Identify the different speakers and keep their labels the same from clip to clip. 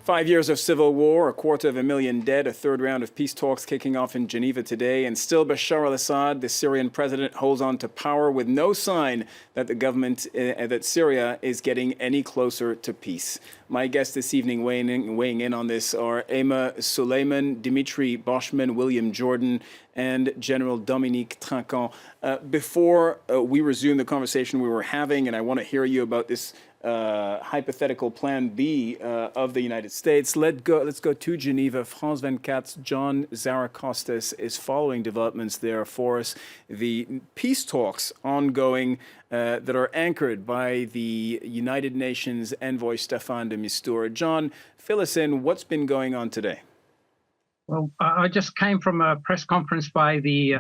Speaker 1: 5 years of civil war, 250,000 dead, a third round of peace talks kicking off in Geneva today, and still Bashar al-Assad, the Syrian president, holds on to power with no sign that the government, that Syria is getting any closer to peace. My guests this evening weighing in on this are Emma Suleiman, Dmitry Gorbachev, William Jordan, and General Dominique Trinquant. Before we resume the conversation we were having, and I want to hear you about this hypothetical plan B of the United States. Let's go to Geneva. France 24's John Zarakostas is following developments there for us. The peace talks ongoing that are anchored by the United Nations envoy Staffan de Mistura. John, fill us in. What's been going on today?
Speaker 2: Well, I just came from a press conference by the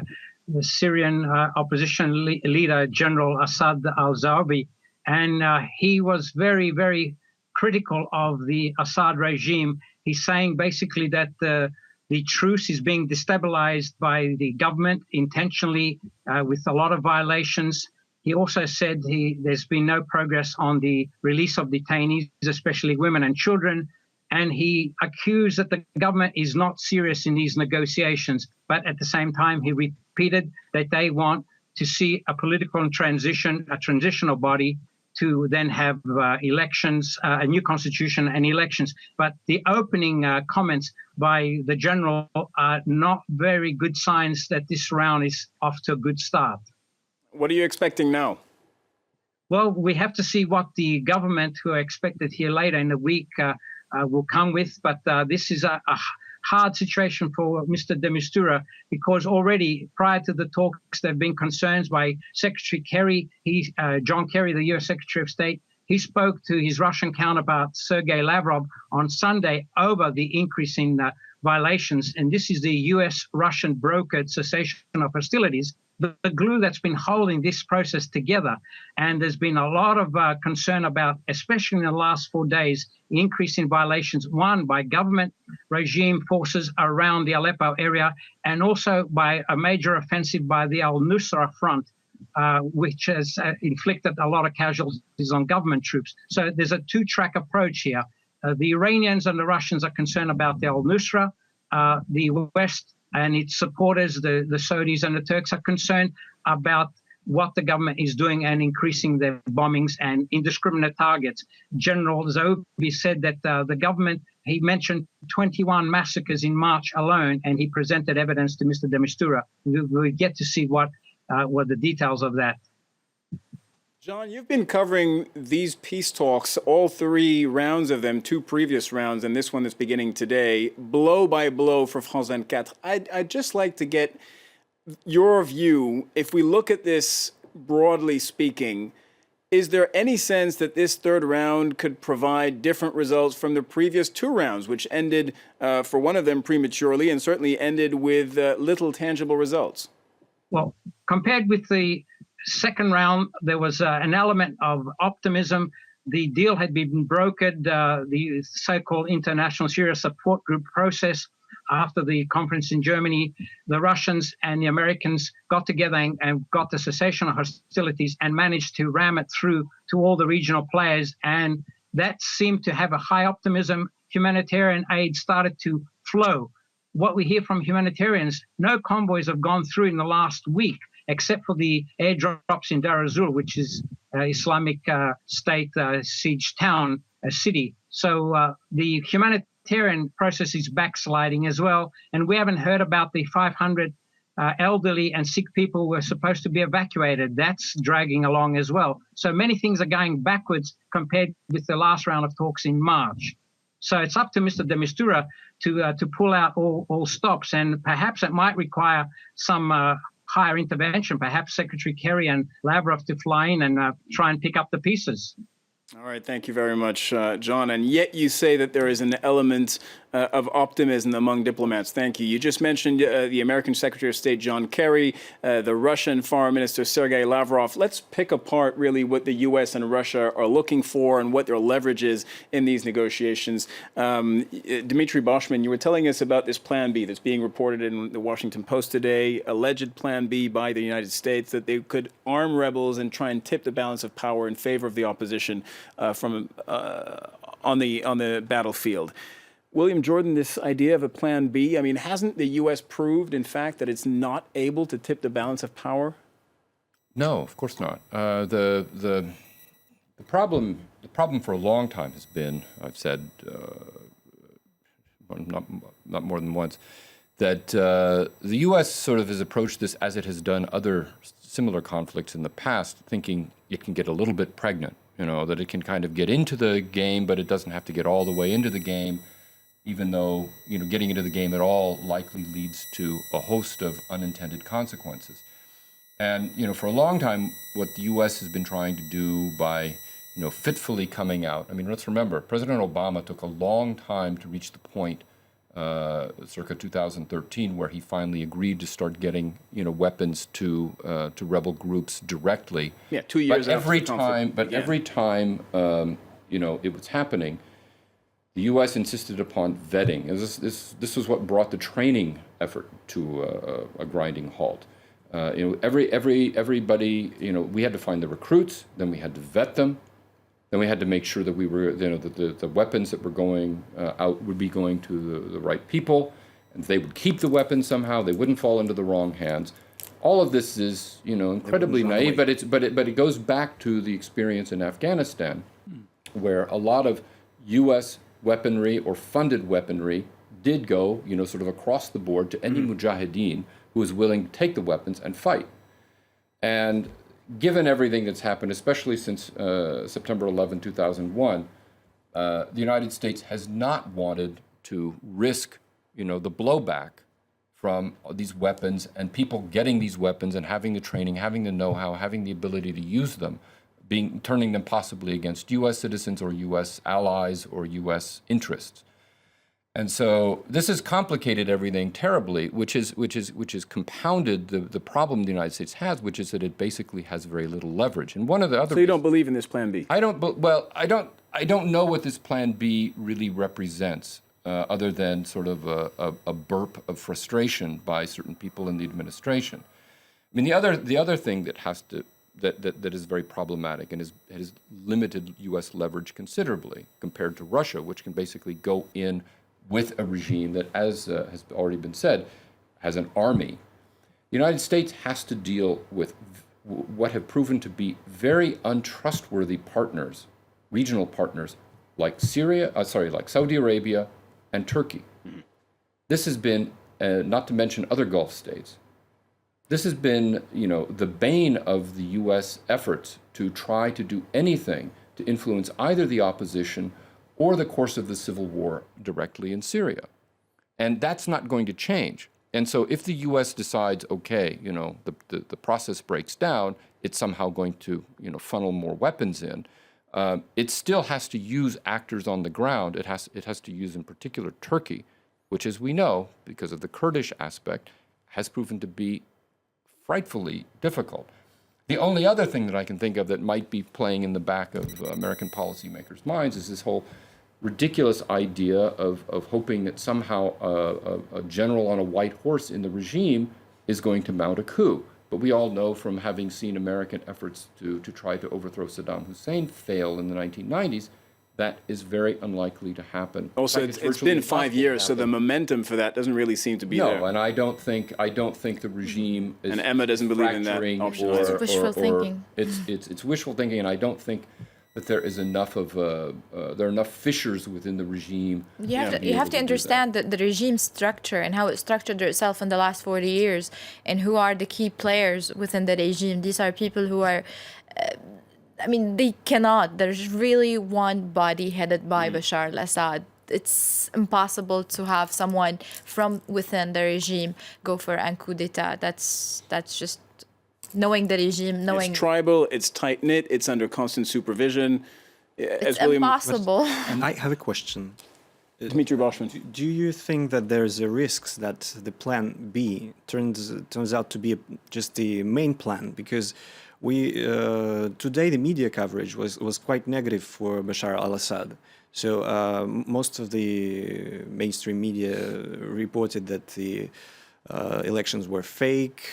Speaker 2: Syrian opposition leader, General Assad al-Zawahiri, and he was very, very critical of the Assad regime. He's saying basically that the truce is being destabilized by the government intentionally with a lot of violations. He also said there's been no progress on the release of detainees, especially women and children. And he accused that the government is not serious in these negotiations. But at the same time, he repeated that they want to see a political transition, a transitional body, to then have elections, a new constitution and elections. But the opening comments by the general are not very good signs that this round is off to a good start.
Speaker 1: What are you expecting now?
Speaker 2: Well, we have to see what the government, who are expected here later in the week, will come with. But this is a hard situation for Mr. de Mistura, because already prior to the talks, there have been concerns by Secretary Kerry, John Kerry, the U.S. Secretary of State. He spoke to his Russian counterpart, Sergey Lavrov, on Sunday over the increase in violations. And this is the U.S.-Russian brokered cessation of hostilities, the glue that's been holding this process together. And there's been a lot of concern about, especially in the last 4 days, the increase in violations, one, by government regime forces around the Aleppo area, and also by a major offensive by the al-Nusra Front, which has inflicted a lot of casualties on government troops. So there's a two-track approach here. The Iranians and the Russians are concerned about the al-Nusra. The West and its supporters, the Saudis and the Turks, are concerned about what the government is doing and increasing their bombings and indiscriminate targets. General Zawahiri said that the government, he mentioned 21 massacres in March alone, and he presented evidence to Mr. de Mistura. We'll get to see what were the details of that.
Speaker 1: John, you've been covering these peace talks, all three rounds of them, two previous rounds, and this one that's beginning today, blow by blow for France 24. I'd just like to get your view. If we look at this broadly speaking, is there any sense that this third round could provide different results from the previous two rounds, which ended, for one of them, prematurely, and certainly ended with little tangible results?
Speaker 2: Well, compared with the second round, there was an element of optimism. The deal had been brokered, the so-called International Syria Support Group process. After the conference in Germany, the Russians and the Americans got together and got the cessation of hostilities and managed to ram it through to all the regional players. And that seemed to have a high optimism. Humanitarian aid started to flow. What we hear from humanitarians, no convoys have gone through in the last week, except for the airdrops in Dar az-Zur, which is Islamic State siege town, a city. So the humanitarian process is backsliding as well. And we haven't heard about the 500 elderly and sick people who were supposed to be evacuated. That's dragging along as well. So many things are going backwards compared with the last round of talks in March. So it's up to Mr. de Mistura to pull out all stops. And perhaps it might require some higher intervention, perhaps Secretary Kerry and Lavrov to fly in and try and pick up the pieces.
Speaker 1: All right, thank you very much, John. And yet you say that there is an element of optimism among diplomats. Thank you. You just mentioned the American Secretary of State, John Kerry, the Russian Foreign Minister, Sergey Lavrov. Let's pick apart really what the U.S. and Russia are looking for and what their leverage is in these negotiations. Dmitry Gorbachev, you were telling us about this Plan B that's being reported in the Washington Post today, alleged Plan B by the United States, that they could arm rebels and try and tip the balance of power in favor of the opposition from on the battlefield. William Jordan, this idea of a plan B, I mean, hasn't the U.S. proved, in fact, that it's not able to tip the balance of power?
Speaker 3: No, of course not. The problem for a long time has been, I've said not more than once, that the U.S. sort of has approached this as it has done other similar conflicts in the past, thinking it can get a little bit pregnant, that it can kind of get into the game, but it doesn't have to get all the way into the game, even though, getting into the game at all likely leads to a host of unintended consequences. And, for a long time, what the U.S. has been trying to do by, fitfully coming out, I mean, let's remember, President Obama took a long time to reach the point, circa 2013, where he finally agreed to start getting, weapons to rebel groups directly.
Speaker 1: Yeah, 2 years
Speaker 3: but
Speaker 1: after
Speaker 3: every time, it was happening, the U.S. insisted upon vetting. And this was what brought the training effort to a grinding halt. Everybody, we had to find the recruits, then we had to vet them, then we had to make sure that we were, that the weapons that were going out would be going to the right people, and they would keep the weapons somehow. They wouldn't fall into the wrong hands. All of this is, incredibly naive, but it goes back to the experience in Afghanistan, where a lot of U.S. weaponry or funded weaponry did go, sort of across the board to any mujahideen who was willing to take the weapons and fight. And given everything that's happened, especially since September 11, 2001, the United States has not wanted to risk, the blowback from these weapons and people getting these weapons and having the training, having the know-how, having the ability to use them, turning them possibly against U.S. citizens or U.S. allies or U.S. interests. And so this has complicated everything terribly, which is compounded the problem the United States has, which is that it basically has very little leverage. And one of the other
Speaker 1: So you don't believe in this plan B?
Speaker 3: I don't know what this plan B really represents, other than sort of a burp of frustration by certain people in the administration. I mean, the other thing that is very problematic and has limited U.S. leverage considerably compared to Russia, which can basically go in with a regime that, as has already been said, has an army. The United States has to deal with what have proven to be very untrustworthy partners, regional partners, like Saudi Arabia and Turkey. This has been, not to mention other Gulf states, this has been, the bane of the U.S. efforts to try to do anything to influence either the opposition or the course of the civil war directly in Syria. And that's not going to change. And so if the U.S. decides, okay, the process breaks down, it's somehow going to, funnel more weapons in, it still has to use actors on the ground. It has to use, in particular, Turkey, which, as we know, because of the Kurdish aspect, has proven to be frightfully difficult. The only other thing that I can think of that might be playing in the back of American policymakers' minds is this whole ridiculous idea of hoping that somehow a general on a white horse in the regime is going to mount a coup. But we all know from having seen American efforts to try to overthrow Saddam Hussein fail in the 1990s, that is very unlikely to happen.
Speaker 1: Also, it's been 5 years, so the momentum for that doesn't really seem to be there.
Speaker 3: No, and I don't think the regime is.
Speaker 1: And Emma doesn't believe in that option.
Speaker 4: It's wishful thinking.
Speaker 3: It's wishful thinking, and I don't think that there is enough of there are enough fissures within the regime.
Speaker 4: You have to understand the regime structure and how it structured itself in the last 40 years, and who are the key players within the regime. These are people who are. They cannot. There's really one body headed by Bashar al-Assad. It's impossible to have someone from within the regime go for a coup d'etat. That's just knowing the regime, knowing...
Speaker 1: It's tribal, it's tight-knit, it's under constant supervision.
Speaker 4: It's impossible.
Speaker 5: And I have a question.
Speaker 1: Dmitry Gorbachev.
Speaker 5: Do you think that there's a risk that the plan B turns out to be just the main plan? Because today the media coverage was quite negative for Bashar al-Assad. So most of the mainstream media reported that the elections were fake.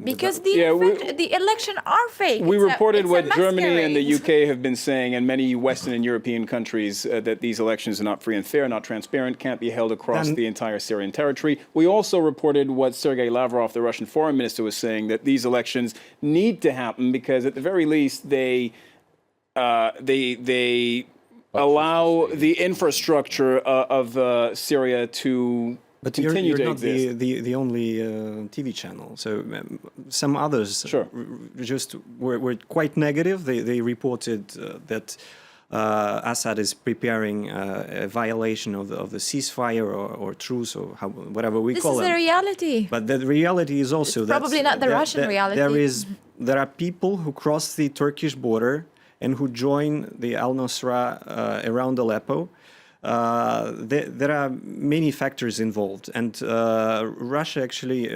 Speaker 4: Because the election are fake.
Speaker 1: We reported what Germany and the
Speaker 4: masquerade.
Speaker 1: UK have been saying, and many Western and European countries, that these elections are not free and fair, not transparent, can't be held across the entire Syrian territory. We also reported what Sergey Lavrov, the Russian foreign minister, was saying, that these elections need to happen because, at the very least, they allow the infrastructure of Syria to continue
Speaker 5: you're
Speaker 1: to
Speaker 5: not
Speaker 1: exist.
Speaker 5: the only TV channel. So some others just were quite negative. They reported that Assad is preparing a violation of the ceasefire or truce or whatever we call it.
Speaker 4: This is the reality.
Speaker 5: But the reality is also that
Speaker 4: probably not the Russian reality.
Speaker 5: There are people who cross the Turkish border and who join the al-Nusra around Aleppo. There are many factors involved, and Russia actually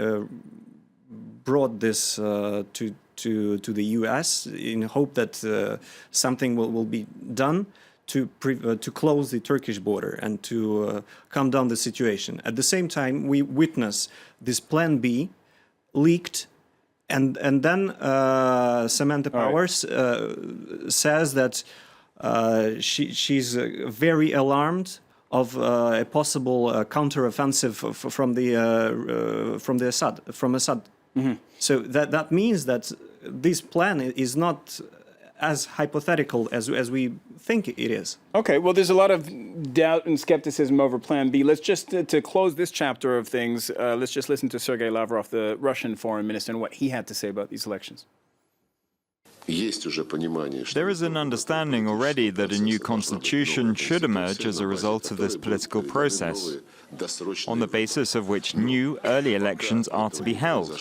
Speaker 5: brought this to the U.S. in hope that something will be done to close the Turkish border and to calm down the situation. At the same time, we witness this Plan B leaked. And then Samantha Powers says that she's very alarmed of a possible counteroffensive from Assad. Mm-hmm. So that means that this plan is not as hypothetical as we think it is.
Speaker 1: Okay, well, there's a lot of doubt and skepticism over Plan B. Let's just, to close this chapter of things, let's just listen to Sergey Lavrov, the Russian foreign minister, and what he had to say about these elections.
Speaker 6: There is an understanding already that a new constitution should emerge as a result of this political process, on the basis of which new early elections are to be held.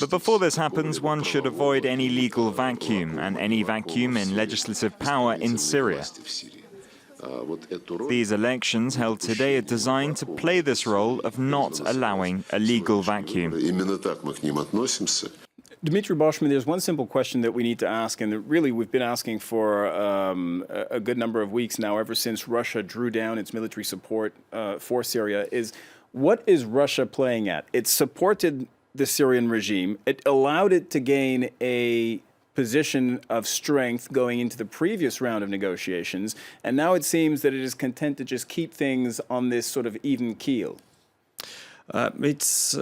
Speaker 6: But before this happens, one should avoid any legal vacuum and any vacuum in legislative power in Syria. These elections held today are designed to play this role of not allowing a legal vacuum.
Speaker 1: Dmitry Boshman, there's one simple question that we need to ask, and that really we've been asking for a good number of weeks now, ever since Russia drew down its military support for Syria, is what is Russia playing at? It supported the Syrian regime. It allowed it to gain a position of strength going into the previous round of negotiations, and now it seems that it is content to just keep things on this sort of even keel.
Speaker 5: It's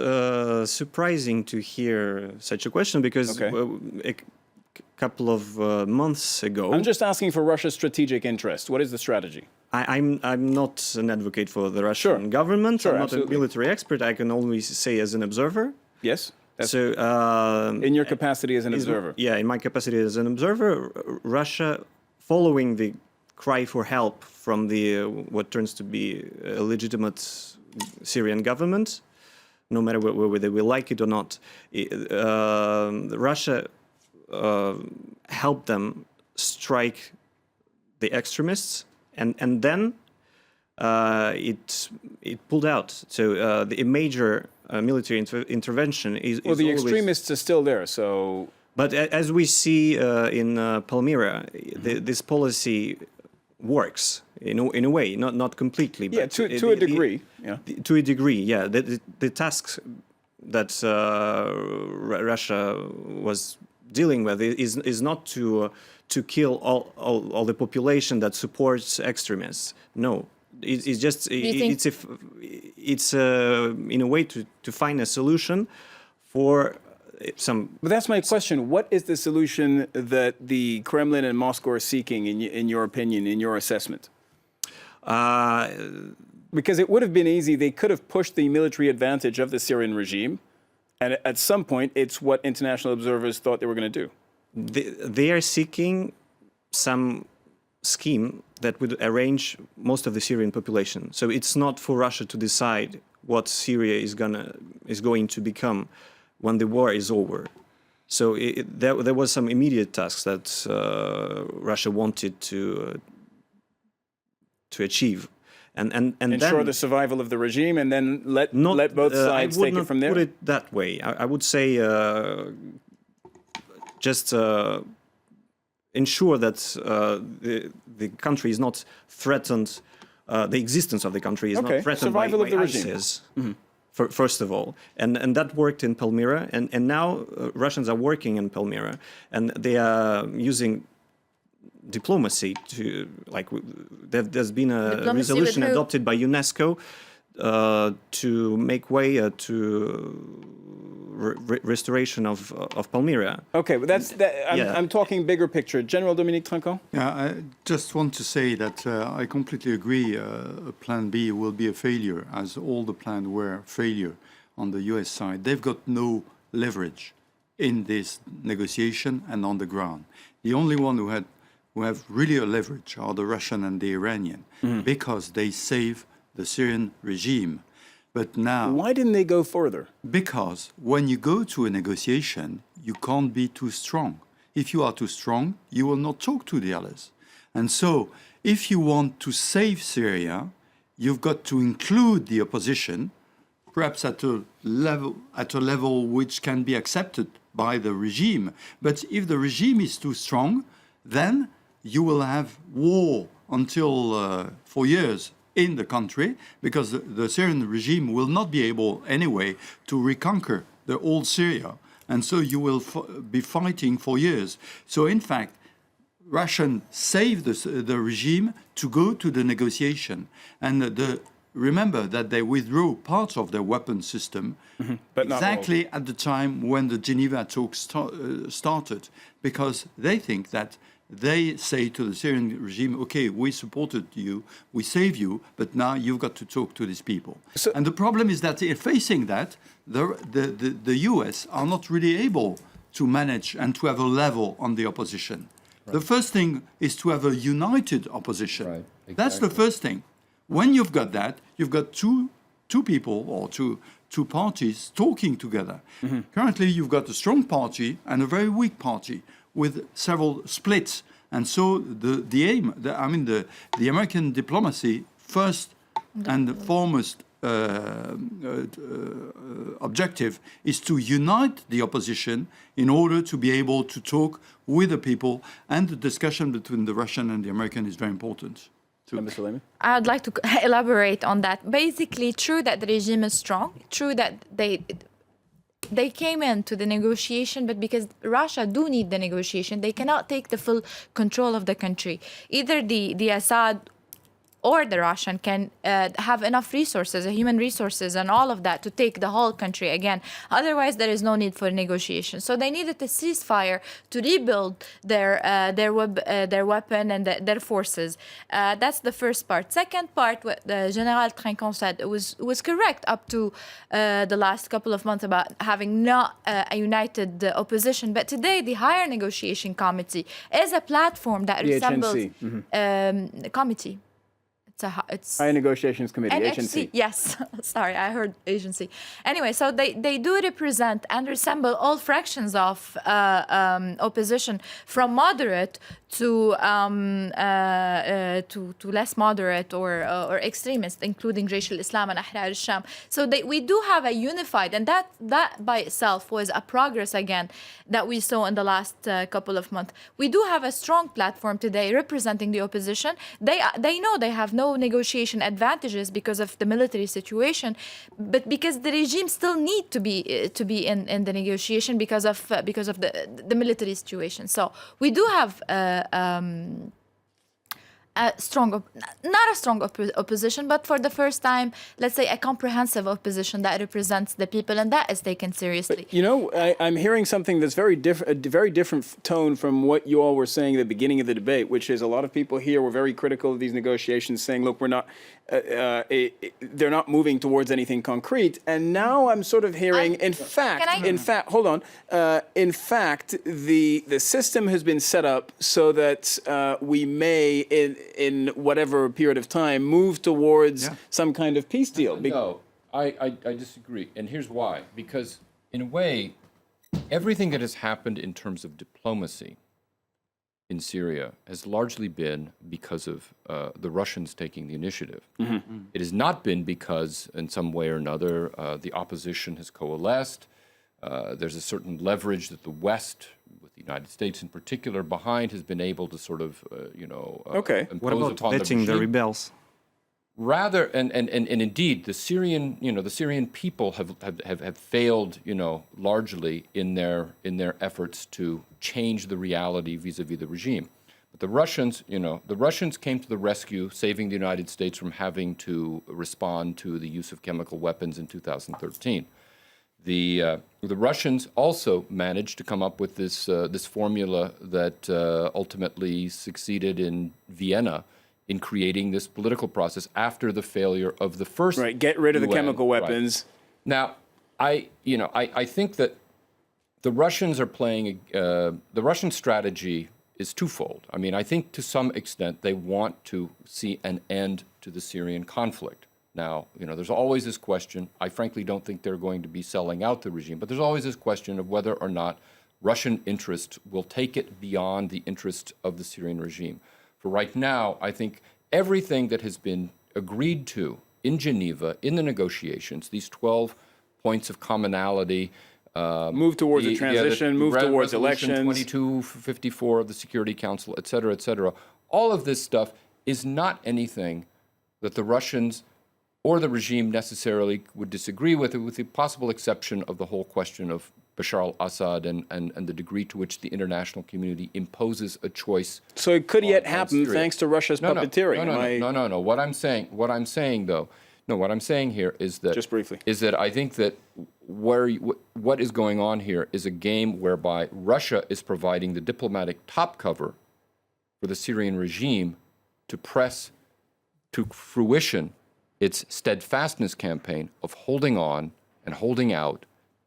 Speaker 5: surprising to hear such a question because a couple of months ago...
Speaker 1: I'm just asking for Russia's strategic interest. What is the strategy?
Speaker 5: I'm not an advocate for the Russian government.
Speaker 1: Sure,
Speaker 5: I'm not
Speaker 1: absolutely.
Speaker 5: a military expert. I can only say as an observer.
Speaker 1: Yes?
Speaker 5: So,
Speaker 1: in your capacity as an observer?
Speaker 5: Yeah, in my capacity as an observer, Russia, following the cry for help from the what turns to be a legitimate Syrian government, no matter whether we like it or not, Russia helped them strike the extremists, and then it pulled out. So the major military intervention is
Speaker 1: well, the
Speaker 5: always...
Speaker 1: extremists are still there, so...
Speaker 5: But as we see in Palmyra, this policy works in a way, not completely. But
Speaker 1: to a degree.
Speaker 5: To a degree, yeah. The tasks that Russia was dealing with is not to kill all the population that supports extremists. No, it's just it's in a way to find a solution for some.
Speaker 1: But that's my question. What is the solution that the Kremlin and Moscow are seeking, in your opinion, in your assessment? Because it would have been easy. They could have pushed the military advantage of the Syrian regime, and at some point, it's what international observers thought they were going to do.
Speaker 5: They are seeking some scheme that would arrange most of the Syrian population. So it's not for Russia to decide what Syria is going to become when the war is over. So there was some immediate tasks that Russia wanted to achieve, and
Speaker 1: ensure
Speaker 5: then
Speaker 1: the survival of the regime, and then let both sides take it from there.
Speaker 5: I would not put it that way. I would say just ensure that the country is not threatened. The existence of the country is not threatened
Speaker 1: survival
Speaker 5: by
Speaker 1: of the regime.
Speaker 5: ISIS.
Speaker 1: Mm-hmm.
Speaker 5: first of all, and that worked in Palmyra, and now Russians are working in Palmyra, and they are using diplomacy to, like, there's been a resolution adopted by UNESCO to make way to restoration of Palmyra.
Speaker 1: Okay, but I'm talking bigger picture. General Dominique Trinquant?
Speaker 7: Yeah, I just want to say that I completely agree. Plan B will be a failure, as all the plans were failure on the US side. They've got no leverage in this negotiation and on the ground. The only one who have really a leverage are the Russian and the Iranian, because they save the Syrian regime. But now...
Speaker 1: Why didn't they go further?
Speaker 7: Because when you go to a negotiation, you can't be too strong. If you are too strong, you will not talk to the others. And so, if you want to save Syria, you've got to include the opposition, perhaps at a level which can be accepted by the regime. But if the regime is too strong, then you will have war until for years in the country, because the Syrian regime will not be able anyway to reconquer the old Syria. And so you will be fighting for years. So in fact, Russians saved the regime to go to the negotiation. And remember that they withdrew parts of their weapon system but exactly at the time when the Geneva talks started, because they think that they say to the Syrian regime, okay, we supported you, we saved you, but now you've got to talk to these people. So, and the problem is that facing that, the US are not really able to manage and to have a level on the opposition. Right. The first thing is to have a united opposition. Right. Exactly. That's the first thing. When you've got that, you've got two people or two parties talking together. Currently, you've got a strong party and a very weak party, with several splits. And so the aim, the American diplomacy first and foremost objective is to unite the opposition in order to be able to talk with the people, and the discussion between the Russian and the American is very important.
Speaker 4: I would like to elaborate on that. Basically, true that the regime is strong, true that they came into the negotiation, but because Russia do need the negotiation, they cannot take the full control of the country. Either the Assad or the Russian can have enough resources, human resources and all of that to take the whole country again. Otherwise, there is no need for negotiation. So they needed a ceasefire to rebuild their weapon and their forces. That's the first part. Second part, what General Trinquant said was correct up to the last couple of months about having not a united opposition. But today, the Higher Negotiation Committee is a platform that resembles committee. It's
Speaker 1: Higher Negotiations Committee, HNC.
Speaker 4: Yes, sorry, I heard agency. Anyway, so they do represent and resemble all fractions of opposition, from moderate to less moderate or extremist, including Jaish al-Islam and Ahrar al-Sham. So we do have a unified, and that by itself was a progress again that we saw in the last couple of months. We do have a strong platform today representing the opposition. They know they have no negotiation advantages because of the military situation, but because the regime still need to be in the negotiation because of the military situation. So we do have not a strong opposition, but for the first time, let's say a comprehensive opposition that represents the people, and that is taken seriously.
Speaker 1: But, I'm hearing something that's a very different tone from what you all were saying at the beginning of the debate, which is a lot of people here were very critical of these negotiations, saying, look, we're not, they're not moving towards anything concrete. And now I'm sort of hearing, in fact, hold on. In fact, the system has been set up so that we may, in whatever period of time, move towards some kind of peace deal.
Speaker 3: No, I disagree. And here's why. Because, in a way, everything that has happened in terms of diplomacy in Syria has largely been because of the Russians taking the initiative. It has not been because, in some way or another, the opposition has coalesced. There's a certain leverage that the West, with the United States in particular, behind, has been able to sort of,
Speaker 5: What about vetting the rebels?
Speaker 3: rather, and indeed, the Syrian, the Syrian people have failed, largely in their efforts to change the reality vis-a-vis the regime. But the Russians came to the rescue, saving the United States from having to respond to the use of chemical weapons in 2013. The Russians also managed to come up with this formula that ultimately succeeded in Vienna in creating this political process after the failure of the first.
Speaker 1: Right, get rid of the
Speaker 3: UN.
Speaker 1: chemical weapons.
Speaker 3: Right. Now, I think that the Russians are playing. The Russian strategy is twofold. I mean, I think to some extent they want to see an end to the Syrian conflict. Now, there's always this question. I frankly don't think they're going to be selling out the regime, but there's always this question of whether or not Russian interest will take it beyond the interest of the Syrian regime. For right now, I think everything that has been agreed to in Geneva, in the negotiations, these 12 points of commonality,
Speaker 1: move towards a transition, move towards elections.
Speaker 3: 2254 of the Security Council, et cetera, all of this stuff is not anything that the Russians or the regime necessarily would disagree with the possible exception of the whole question of Bashar al-Assad and the degree to which the international community imposes a choice.
Speaker 1: So it could yet happen thanks to Russia's puppeteering.
Speaker 3: No. What I'm saying here is that
Speaker 1: just briefly
Speaker 3: I think that what is going on here is a game whereby Russia is providing the diplomatic top cover for the Syrian regime to press to fruition its steadfastness campaign of holding on and holding out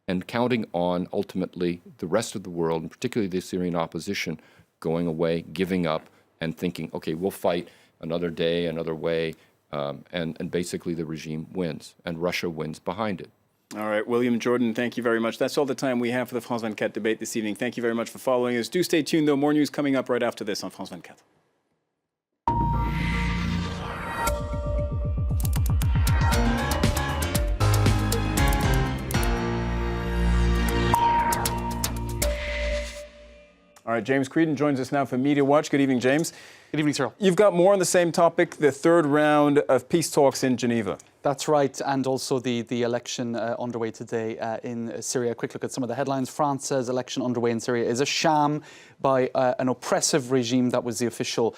Speaker 3: and counting on, ultimately, the rest of the world, and particularly the Syrian opposition, going away, giving up, and thinking, okay, we'll fight another day, another way, and basically the regime wins, and Russia wins behind it.
Speaker 1: All right, William Jordan, thank you very much. That's all the time we have for the France 24 debate this evening. Thank you very much for following us. Do stay tuned, though. More news coming up right after this on France 24. All right, James Creedon joins us now for Media Watch. Good evening, James.
Speaker 8: Good evening, Cyril.
Speaker 1: You've got more on the same topic, the third round of peace talks in Geneva.
Speaker 8: That's right, and also the election underway today in Syria. A quick look at some of the headlines. France says election underway in Syria is a sham by an oppressive regime. That was the official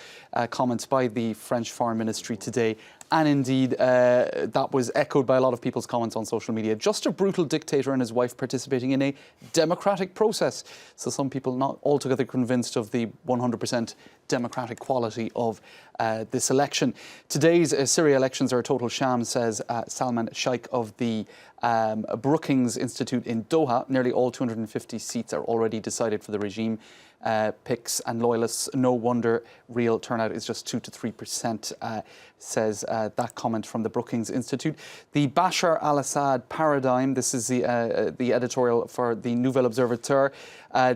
Speaker 8: comments by the French Foreign Ministry today. And indeed, that was echoed by a lot of people's comments on social media. Just a brutal dictator and his wife participating in a democratic process. So some people not altogether convinced of the 100% democratic quality of this election. Today's Syria elections are a total sham, says Salman Sheikh of the Brookings Institute in Doha. Nearly all 250 seats are already decided for the regime. Picks and loyalists. No wonder real turnout is just 2 to 3%, says that comment from the Brookings Institute. The Bashar al-Assad paradigm, this is the editorial for the Nouvelle Observateur.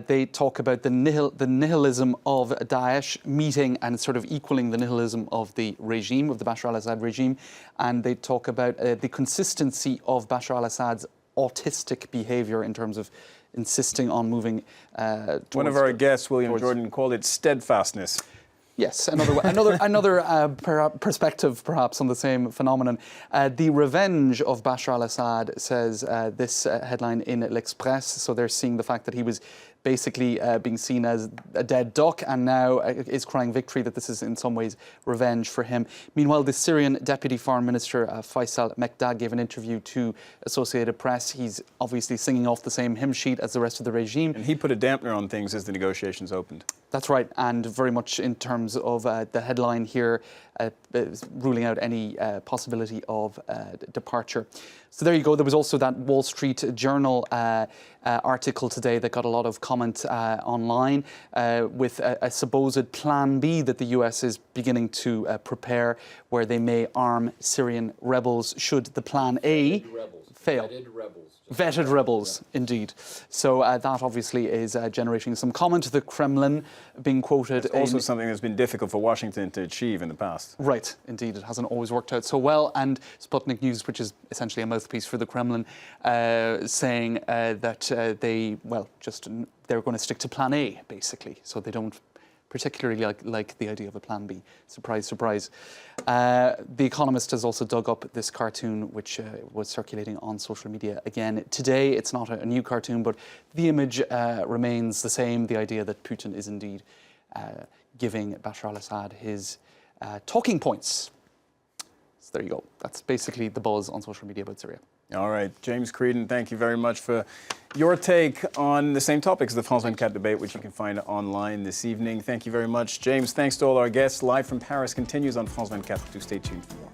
Speaker 8: They talk about the nihilism of Daesh meeting and sort of equaling the nihilism of the regime, of the Bashar al-Assad regime. And they talk about the consistency of Bashar al-Assad's autistic behavior in terms of insisting on moving
Speaker 1: one of our guests, William Jordan, called it steadfastness.
Speaker 8: Yes, another perspective, perhaps, on the same phenomenon. The revenge of Bashar al-Assad, says this headline in L'Express. So they're seeing the fact that he was basically being seen as a dead duck and now is crying victory, that this is in some ways revenge for him. Meanwhile, the Syrian Deputy Foreign Minister Faisal Mekdad gave an interview to Associated Press. He's obviously singing off the same hymn sheet as the rest of the regime.
Speaker 1: And he put a dampener on things as the negotiations opened.
Speaker 8: That's right, and very much in terms of the headline here, ruling out any possibility of departure. So there you go. There was also that Wall Street Journal article today that got a lot of comment online with a supposed Plan B that the US is beginning to prepare, where they may arm Syrian rebels should the Plan A fail. Vetted rebels, indeed. So that obviously is generating some comment. The Kremlin being quoted.
Speaker 1: It's also something that's been difficult for Washington to achieve in the past.
Speaker 8: Right, indeed. It hasn't always worked out so well. And Sputnik News, which is essentially a mouthpiece for the Kremlin, saying that they're going to stick to Plan A, basically, so they don't particularly like the idea of a plan B. Surprise, surprise. The Economist has also dug up this cartoon which was circulating on social media again today. It's not a new cartoon, but the image remains the same, the idea that Putin is indeed giving Bashar al-Assad his talking points. So there you go. That's basically the buzz on social media about Syria.
Speaker 1: All right, James Creedon, thank you very much for your take on the same topics, the France 24 debate, which you can find online this evening. Thank you very much, James. Thanks to all our guests. Live from Paris continues on France 24. Do stay tuned for more.